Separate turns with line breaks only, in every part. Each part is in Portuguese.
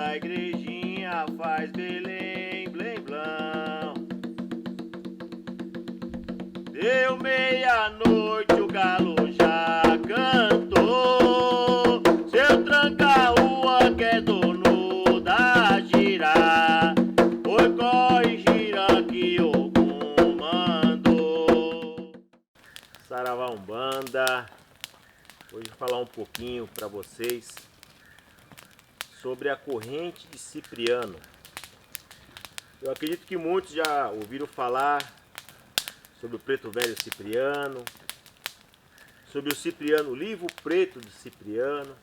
da igrejinha faz Belém, blém, blão. Deu meia-noite, o galo já cantou. Seu tranca-rua que é dono da gira, oi, corre, gira que o comandou. Saravá Umbanda. Hoje vou falar um pouquinho para vocês sobre a corrente de Cipriano. Eu acredito que muitos já ouviram falar sobre o Preto Velho Cipriano, sobre o Cipriano, o livro preto de Cipriano.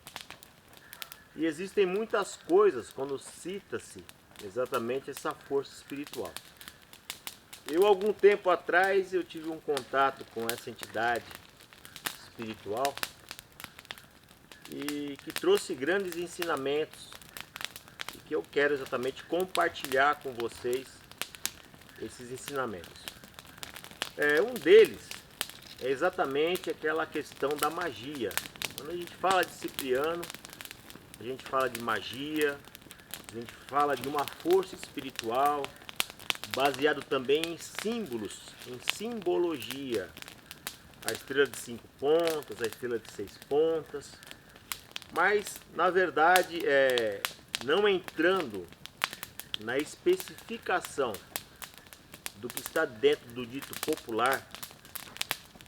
E existem muitas coisas quando cita-se exatamente essa força espiritual. Eu, algum tempo atrás, eu tive um contato com essa entidade espiritual e que trouxe grandes ensinamentos e que eu quero exatamente compartilhar com vocês esses ensinamentos. Um deles é exatamente aquela questão da magia. Quando a gente fala de Cipriano, a gente fala de magia, a gente fala de uma força espiritual, baseado também em símbolos, em simbologia. A estrela de 5 pontas, a estrela de 6 pontas. Mas, na verdade, não entrando na especificação do que está dentro do dito popular,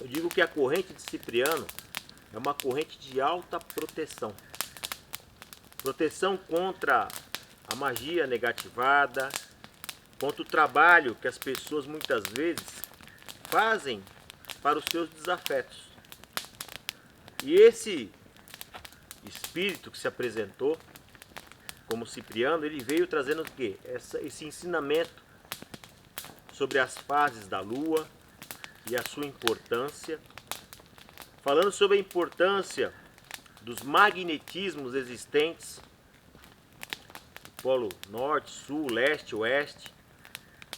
eu digo que a corrente de Cipriano é uma corrente de alta proteção. Proteção contra a magia negativada, contra o trabalho que as pessoas muitas vezes fazem para os seus desafetos. E esse espírito que se apresentou como Cipriano, ele veio trazendo o quê? Esse ensinamento sobre as fases da lua e a sua importância, falando sobre a importância dos magnetismos existentes, polo norte, sul, leste, oeste.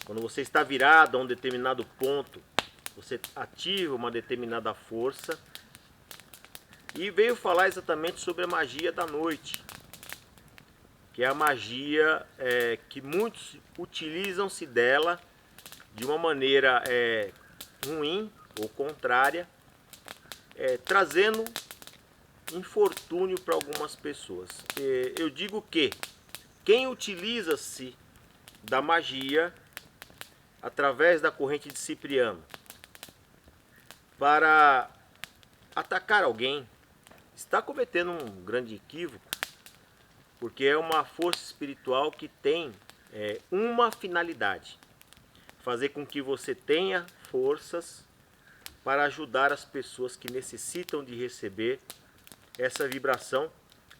Quando você está virado a um determinado ponto, você ativa uma determinada força. E veio falar exatamente sobre a magia da noite, que é a magia que muitos utilizam-se dela de uma maneira ruim ou contrária, trazendo infortúnio para algumas pessoas. Eu digo que quem utiliza-se da magia através da corrente de Cipriano para atacar alguém, está cometendo um grande equívoco, porque é uma força espiritual que tem uma finalidade: fazer com que você tenha forças para ajudar as pessoas que necessitam de receber essa vibração,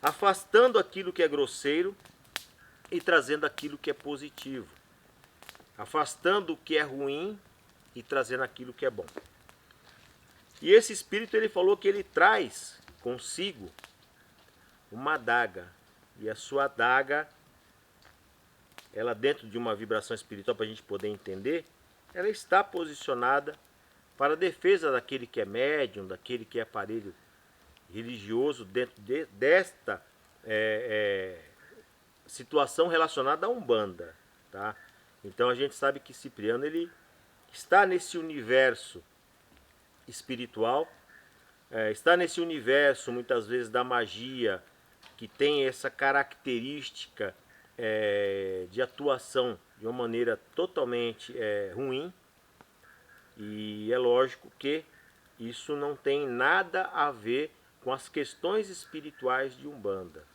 afastando aquilo que é grosseiro e trazendo aquilo que é positivo, afastando o que é ruim e trazendo aquilo que é bom. E esse espírito, ele falou que ele traz consigo uma adaga, e a sua adaga, ela dentro de uma vibração espiritual, para a gente poder entender, ela está posicionada para a defesa daquele que é médium, daquele que é aparelho religioso, dentro desta situação relacionada à Umbanda, tá? Então a gente sabe que Cipriano, ele está nesse universo espiritual, está nesse universo muitas vezes da magia, que tem essa característica de atuação de uma maneira totalmente ruim. E é lógico que isso não tem nada a ver com as questões espirituais de Umbanda.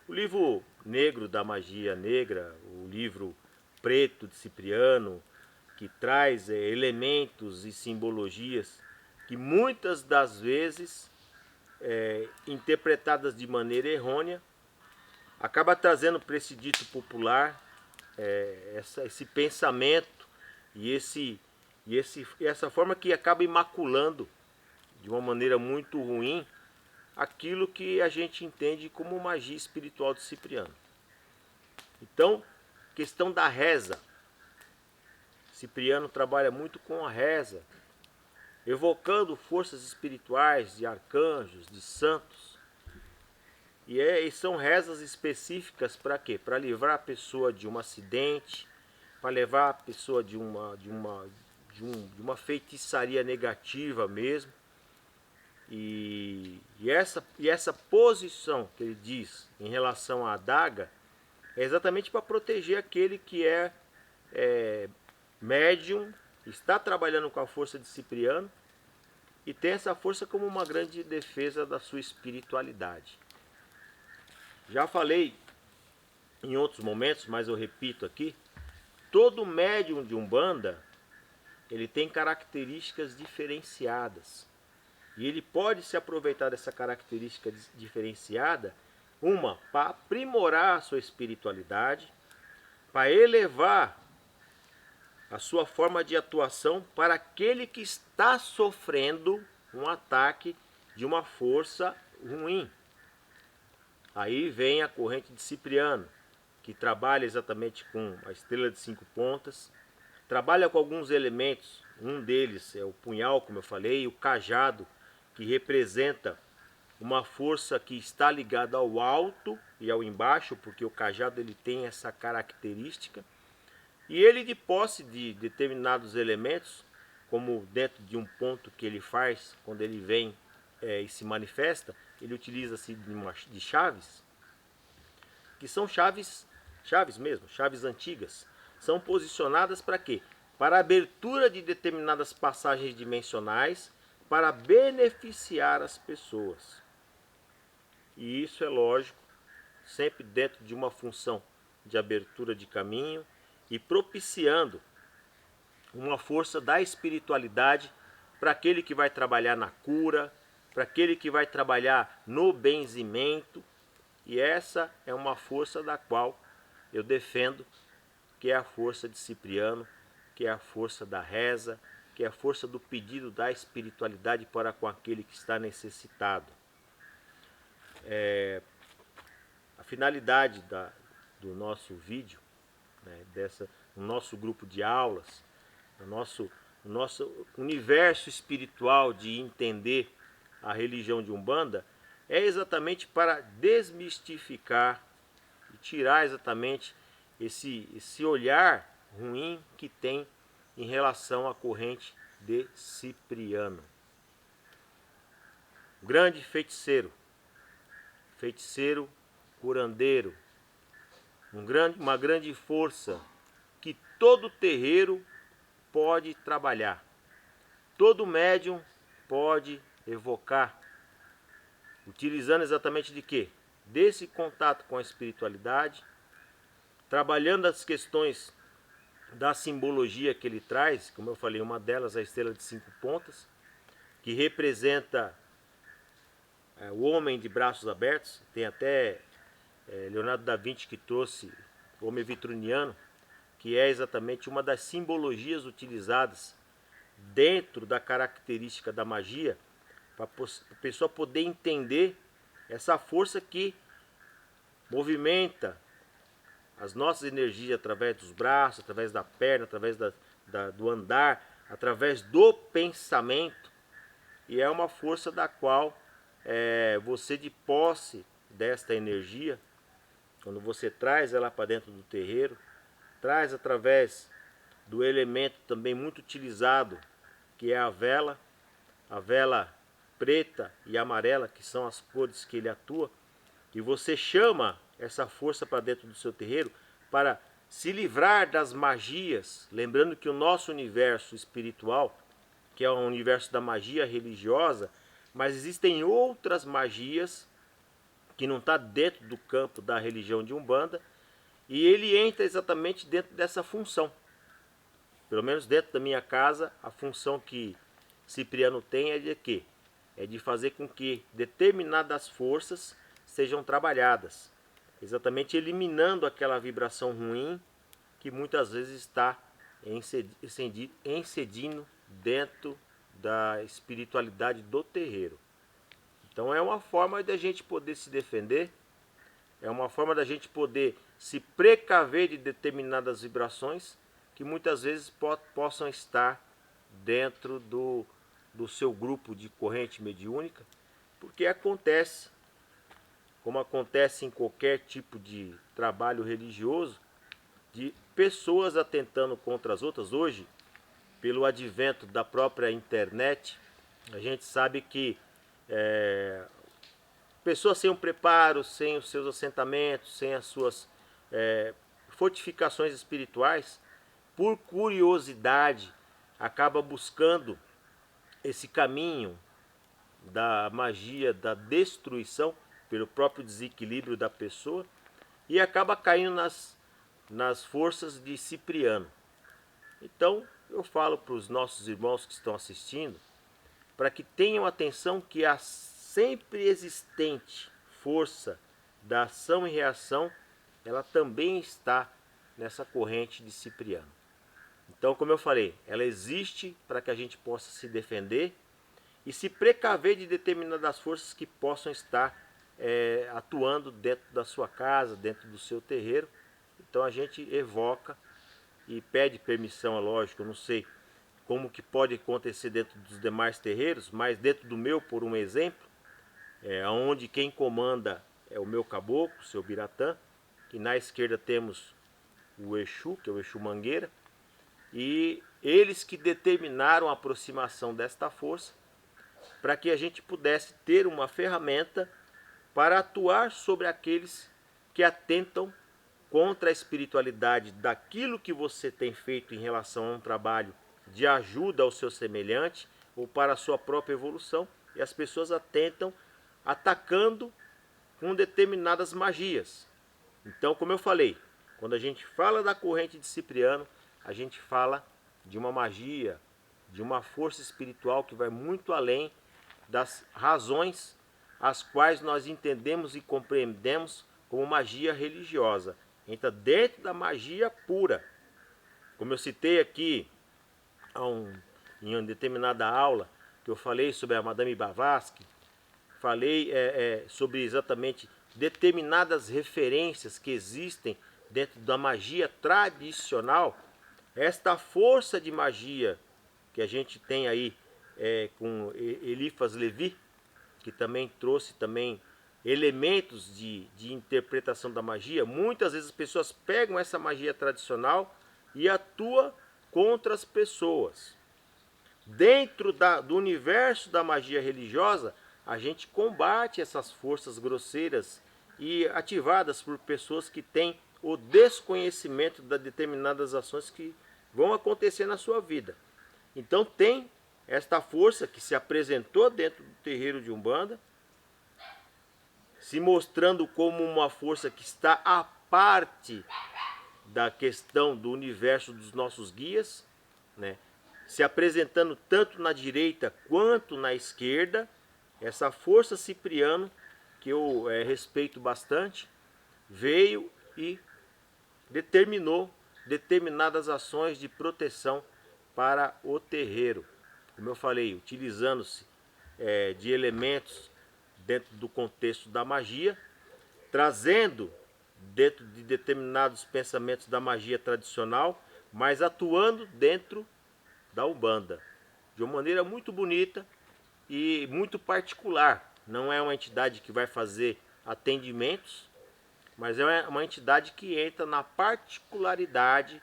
O livro negro da magia negra, o livro preto de Cipriano, que traz elementos e simbologias que muitas das vezes, interpretadas de maneira errônea, acaba trazendo para esse dito popular esse pensamento e essa forma que acaba imaculando de uma maneira muito ruim aquilo que a gente entende como magia espiritual de Cipriano. Então, questão da reza. Cipriano trabalha muito com a reza, evocando forças espirituais de arcanjos, de santos, E são rezas específicas para quê? Para livrar a pessoa de um acidente, para levar a pessoa de uma feitiçaria negativa mesmo. E essa posição que ele diz em relação à adaga é exatamente para proteger aquele que é médium, está trabalhando com a força de Cipriano e tem essa força como uma grande defesa da sua espiritualidade. Já falei em outros momentos, mas eu repito aqui, todo médium de Umbanda, ele tem características diferenciadas. E ele pode se aproveitar dessa característica diferenciada, uma, para aprimorar a sua espiritualidade, para elevar a sua forma de atuação para aquele que está sofrendo um ataque de uma força ruim. Aí vem a corrente de Cipriano, que trabalha exatamente com a estrela de 5 pontas, trabalha com alguns elementos, um deles é o punhal, como eu falei, e o cajado, que representa uma força que está ligada ao alto e ao embaixo, porque o cajado ele tem essa característica. E ele, de posse de determinados elementos, como dentro de um ponto que ele faz, quando ele vem e se manifesta, ele utiliza-se de chaves, que são chaves mesmo, chaves antigas. São posicionadas para quê? Para a abertura de determinadas passagens dimensionais, para beneficiar as pessoas. E isso é lógico, sempre dentro de uma função de abertura de caminho e propiciando uma força da espiritualidade para aquele que vai trabalhar na cura, para aquele que vai trabalhar no benzimento. E essa é uma força da qual eu defendo, que é a força de Cipriano, que é a força da reza, que é a força do pedido da espiritualidade para com aquele que está necessitado. A finalidade do nosso vídeo, né, no nosso grupo de aulas, no nosso universo espiritual de entender a religião de Umbanda, é exatamente para desmistificar e tirar exatamente esse olhar ruim que tem em relação à corrente de Cipriano. Grande feiticeiro, curandeiro, uma grande força que todo terreiro pode trabalhar, todo médium pode evocar, utilizando exatamente de quê? Desse contato com a espiritualidade, trabalhando as questões da simbologia que ele traz, como eu falei, uma delas a estrela de 5 pontas, que representa o homem de braços abertos. Tem até Leonardo da Vinci que trouxe o homem vitruniano, que é exatamente uma das simbologias utilizadas dentro da característica da magia, para a pessoa poder entender essa força que movimenta as nossas energias através dos braços, através da perna, através do andar, através do pensamento. E é uma força da qual você, de posse desta energia, quando você traz ela para dentro do terreiro, traz através do elemento também muito utilizado, que é a vela preta e amarela, que são as cores que ele atua, e você chama essa força para dentro do seu terreiro para se livrar das magias, lembrando que o nosso universo espiritual, que é o universo da magia religiosa, mas existem outras magias que não está dentro do campo da religião de Umbanda, e ele entra exatamente dentro dessa função. Pelo menos dentro da minha casa, a função que Cipriano tem é de quê? É de fazer com que determinadas forças sejam trabalhadas, exatamente eliminando aquela vibração ruim que muitas vezes está incedindo dentro da espiritualidade do terreiro. Então é uma forma de a gente poder se defender, é uma forma da gente poder se precaver de determinadas vibrações que muitas vezes possam estar dentro do seu grupo de corrente mediúnica, porque acontece como acontece em qualquer tipo de trabalho religioso, de pessoas atentando contra as outras. Hoje, pelo advento da própria internet, a gente sabe que pessoas sem um preparo, sem os seus assentamentos, sem as suas fortificações espirituais, por curiosidade, acaba buscando esse caminho da magia, da destruição, pelo próprio desequilíbrio da pessoa, e acaba caindo nas forças de Cipriano. Então, eu falo para os nossos irmãos que estão assistindo, para que tenham atenção que a sempre existente força da ação e reação, ela também está nessa corrente de Cipriano. Então, como eu falei, ela existe para que a gente possa se defender e se precaver de determinadas forças que possam estar atuando dentro da sua casa, dentro do seu terreiro. Então a gente evoca e pede permissão, é lógico, eu não sei como que pode acontecer dentro dos demais terreiros, mas dentro do meu, por um exemplo, onde quem comanda é o meu caboclo, o seu Biratã, que na esquerda temos o Exu, que é o Exu Mangueira, e eles que determinaram a aproximação desta força para que a gente pudesse ter uma ferramenta para atuar sobre aqueles que atentam contra a espiritualidade daquilo que você tem feito em relação a um trabalho de ajuda ao seu semelhante ou para a sua própria evolução, e as pessoas atentam atacando com determinadas magias. Então, como eu falei, quando a gente fala da corrente de Cipriano, a gente fala de uma magia, de uma força espiritual que vai muito além das razões as quais nós entendemos e compreendemos como magia religiosa. Entra dentro da magia pura. Como eu citei aqui em uma determinada aula, que eu falei sobre a Madame Blavatsky, falei sobre exatamente determinadas referências que existem dentro da magia tradicional. Esta força de magia que a gente tem aí com Eliphas Levi, que também trouxe também elementos de interpretação da magia. Muitas vezes as pessoas pegam essa magia tradicional e atuam contra as pessoas. Dentro do universo da magia religiosa, a gente combate essas forças grosseiras e ativadas por pessoas que têm o desconhecimento de determinadas ações que vão acontecer na sua vida. Então tem esta força que se apresentou dentro do terreiro de Umbanda, se mostrando como uma força que está à parte da questão do universo dos nossos guias, né? Se apresentando tanto na direita quanto na esquerda. Essa força Cipriano, que eu respeito bastante, veio e determinou determinadas ações de proteção para o terreiro. Como eu falei, utilizando-se de elementos dentro do contexto da magia, trazendo dentro de determinados pensamentos da magia tradicional, mas atuando dentro da Umbanda, de uma maneira muito bonita e muito particular. Não é uma entidade que vai fazer atendimentos, mas é uma entidade que entra na particularidade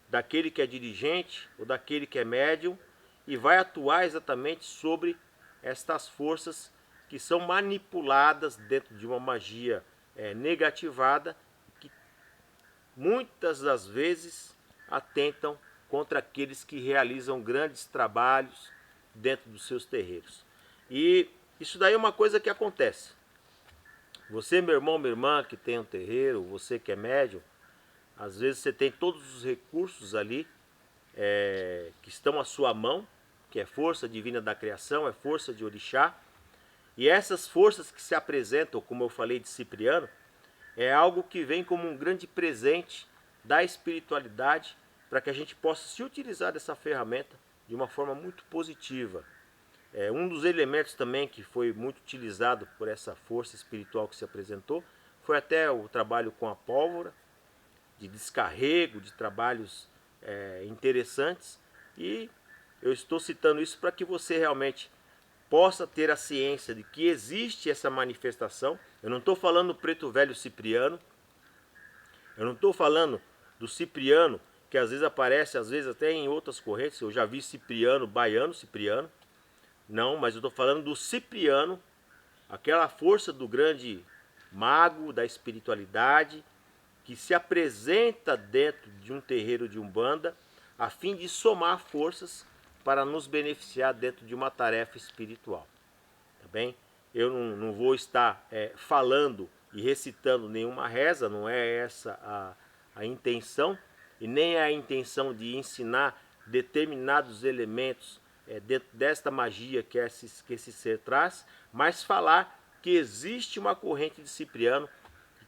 daquele que é dirigente ou daquele que é médium e vai atuar exatamente sobre estas forças que são manipuladas dentro de uma magia negativada, que muitas das vezes atentam contra aqueles que realizam grandes trabalhos dentro dos seus terreiros. E isso daí é uma coisa que acontece. Você, meu irmão, minha irmã, que tem um terreiro, você que é médium, às vezes você tem todos os recursos ali que estão à sua mão, que é força divina da criação, é força de orixá. E essas forças que se apresentam, como eu falei de Cipriano, é algo que vem como um grande presente da espiritualidade para que a gente possa se utilizar dessa ferramenta de uma forma muito positiva. Um dos elementos também que foi muito utilizado por essa força espiritual que se apresentou foi até o trabalho com a pólvora, de descarrego, de trabalhos interessantes. E eu estou citando isso para que você realmente possa ter a ciência de que existe essa manifestação. Eu não estou falando do preto velho Cipriano, eu não estou falando do Cipriano, que às vezes aparece, às vezes até em outras correntes. Eu já vi Cipriano, baiano Cipriano. Não, mas eu estou falando do Cipriano, aquela força do grande mago da espiritualidade, que se apresenta dentro de um terreiro de Umbanda, a fim de somar forças para nos beneficiar dentro de uma tarefa espiritual. Tá bem? Eu não vou estar falando e recitando nenhuma reza, não é essa a intenção, e nem é a intenção de ensinar determinados elementos dentro desta magia que esse ser traz, mas falar que existe uma corrente de Cipriano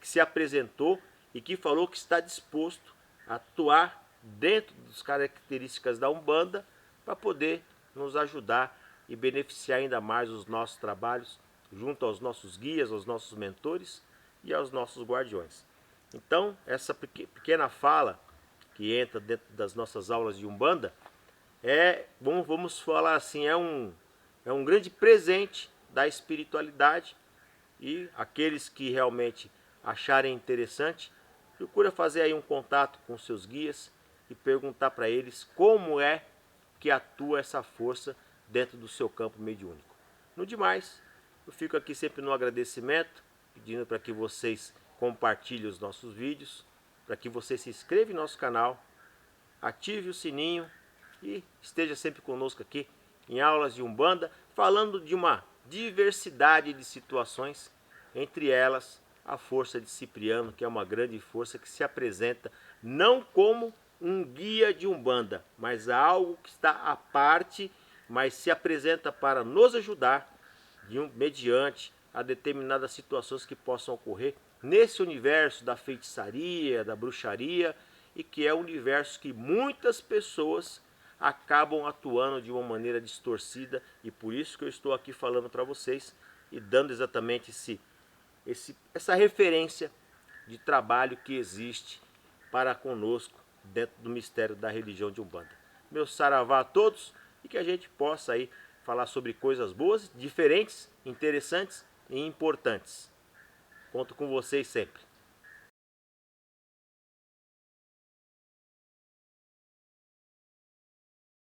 que se apresentou e que falou que está disposto a atuar dentro das características da Umbanda para poder nos ajudar e beneficiar ainda mais os nossos trabalhos junto aos nossos guias, aos nossos mentores e aos nossos guardiões. Então, essa pequena fala que entra dentro das nossas aulas de Umbanda vamos falar assim, é um grande presente da espiritualidade, e aqueles que realmente acharem interessante, procura fazer aí um contato com seus guias e perguntar para eles como é que atua essa força dentro do seu campo mediúnico. No demais, eu fico aqui sempre no agradecimento, pedindo para que vocês compartilhem os nossos vídeos, para que você se inscreva em nosso canal, ative o sininho e esteja sempre conosco aqui em aulas de Umbanda, falando de uma diversidade de situações, entre elas a força de Cipriano, que é uma grande força que se apresenta não como um guia de Umbanda, mas algo que está à parte, mas se apresenta para nos ajudar mediante a determinadas situações que possam ocorrer nesse universo da feitiçaria, da bruxaria, e que é um universo que muitas pessoas acabam atuando de uma maneira distorcida, e por isso que eu estou aqui falando para vocês e dando exatamente essa referência de trabalho que existe para conosco dentro do mistério da religião de Umbanda. Meu saravá a todos, e que a gente possa aí falar sobre coisas boas, diferentes, interessantes e importantes. Conto com vocês sempre.